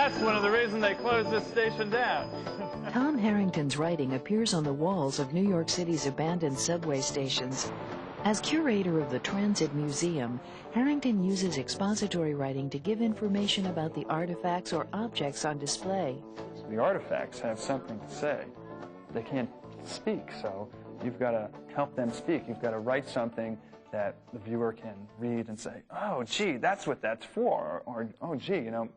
that's one of the reasons they closed this station down. Tom Harrington's writing appears on the walls of New York City's abandoned subway stations. As curator of the Transit Museum, Harrington uses expository writing to give information about the artifacts or objects on display. The artifacts have something to say. They can't speak, so you've got to help them speak. You've got to write something that the viewer can read and say, oh, gee, that's what that's for, or oh, gee, you know,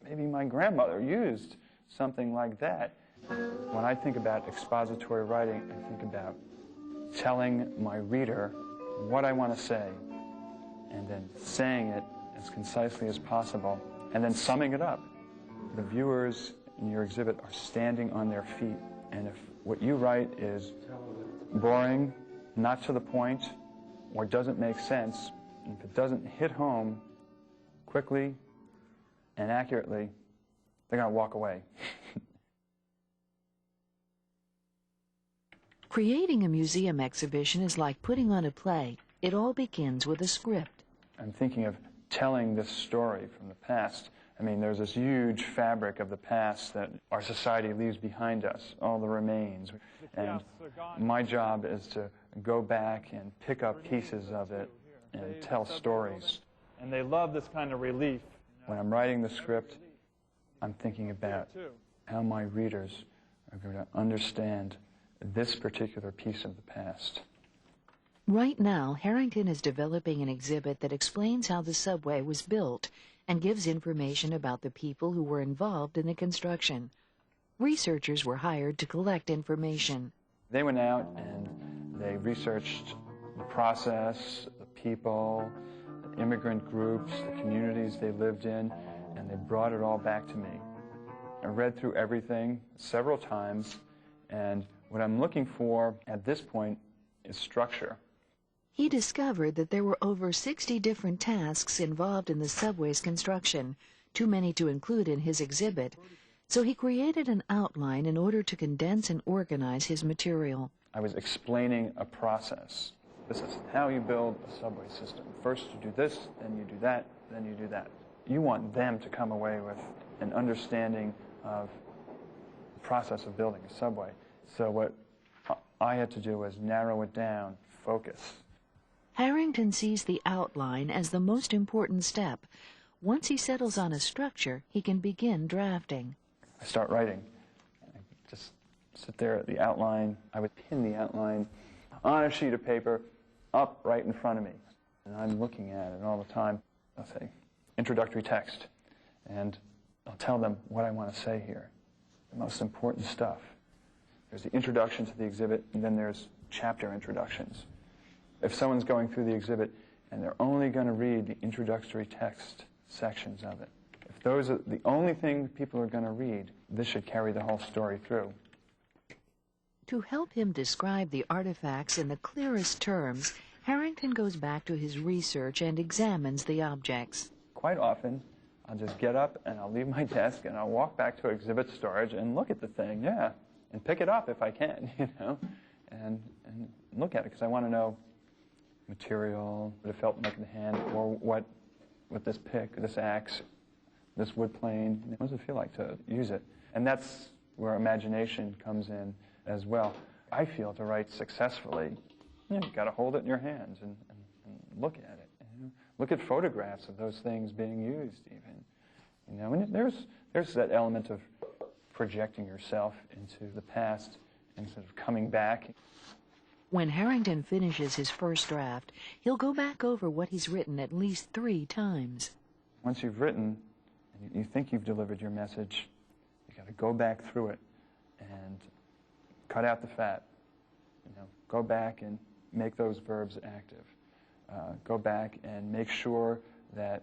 maybe my grandmother used something like that. When I think about expository writing, I think about telling my reader what I want to say, and then saying it as concisely as possible, and then summing it up. The viewers in your exhibit are standing on their feet, and if what you write is boring, not to the point, or doesn't make sense, if it doesn't hit home quickly and accurately, they're going to walk away. Creating a museum exhibition is like putting on a play. It all begins with a script. I'm thinking of telling this story from the past. I mean, there's this huge fabric of the past that our society leaves behind us, all the remains. And my job is to go back and pick up pieces of it and tell stories. And they love this kind of relief. When I'm writing the script, I'm thinking about how my readers are going to understand this particular piece of the past. Right now, Harrington is developing an exhibit that explains how the subway was built and gives information about the people who were involved in the construction. Researchers were hired to collect information. They went out and they researched the process, the people, the immigrant groups, the communities they lived in, and they brought it all back to me. I read through everything several times, and what I'm looking for at this point is structure. He discovered that there were over 60 different tasks involved in the subway's construction, too many to include in his exhibit, so he created an outline in order to condense and organize his material. I was explaining a process. This is how you build a subway system. First you do this, then you do that, then you do that. You want them to come away with an understanding of the process of building a subway. So what I had to do was narrow it down, focus. Harrington sees the outline as the most important step. Once he settles on a structure, he can begin drafting. I start writing. I just sit there at the outline. I would pin the outline on a sheet of paper up right in front of me. And I'm looking at it all the time. I'll say, introductory text. And I'll tell them what I want to say here, the most important stuff. There's the introduction to the exhibit, and then there's chapter introductions. If someone's going through the exhibit and they're only going to read the introductory text sections of it, if those are the only thing people are going to read, this should carry the whole story through. To help him describe the artifacts in the clearest terms, Harrington goes back to his research and examines the objects. Quite often, I'll just get up and I'll leave my desk and I'll walk back to exhibit storage and look at the thing, and pick it up if I can, and look at it, because I want to know material, what it felt like in the hand, or what this pick, this axe, this wood plane, what does it feel like to use it? And that's where imagination comes in as well. I feel to write successfully, you've got to hold it in your hands and look at it. Look at photographs of those things being used even. And there's that element of projecting yourself into the past and sort of coming back. When Harrington finishes his first draft, he'll go back over what he's written at least 3 times. Once you've written, and you think you've delivered your message, you've got to go back through it and cut out the fat. Go back and make those verbs active. Go back and make sure that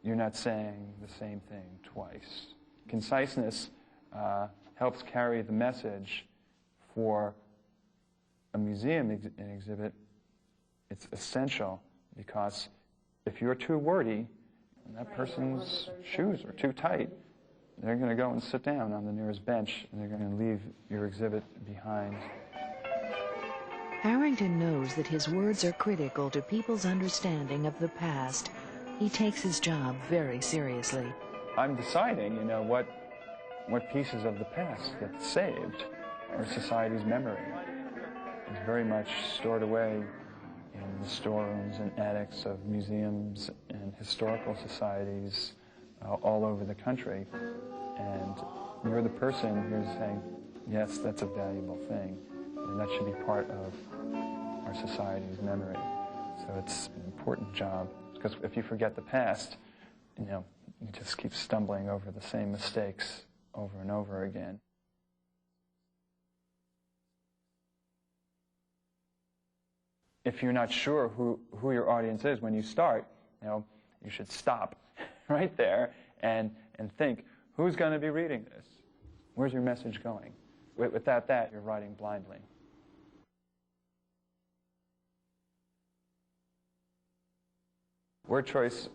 you're not saying the same thing twice. Conciseness helps carry the message for a museum exhibit. It's essential, because if you're too wordy and that person's shoes are too tight, they're going to go and sit down on the nearest bench and they're going to leave your exhibit behind. Harrington knows that his words are critical to people's understanding of the past. He takes his job very seriously. I'm deciding, what pieces of the past get saved or society's memory. It's very much stored away in the storerooms and attics of museums and historical societies all over the country. And you're the person who's saying, yes, that's a valuable thing, and that should be part of our society's memory. So it's an important job, because if you forget the past, you just keep stumbling over the same mistakes over and over again. If you're not sure who your audience is when you start, you should stop right there and think, who's going to be reading this? Where's your message going? Without that, you're writing blindly. Word choice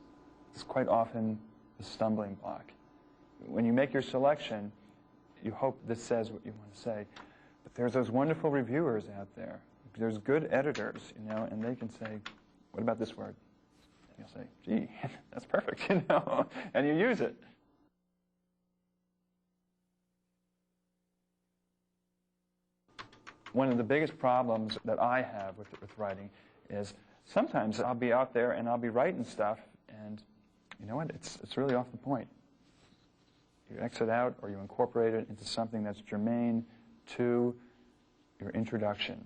is quite often the stumbling block. When you make your selection, you hope this says what you want to say. But there's those wonderful reviewers out there. There's good editors, and they can say, what about this word? And you'll say, gee, that's perfect, and you use it. One of the biggest problems that I have with writing is sometimes I'll be out there and I'll be writing stuff, and you know what? It's really off the point. You exit out or you incorporate it into something that's germane to your introduction.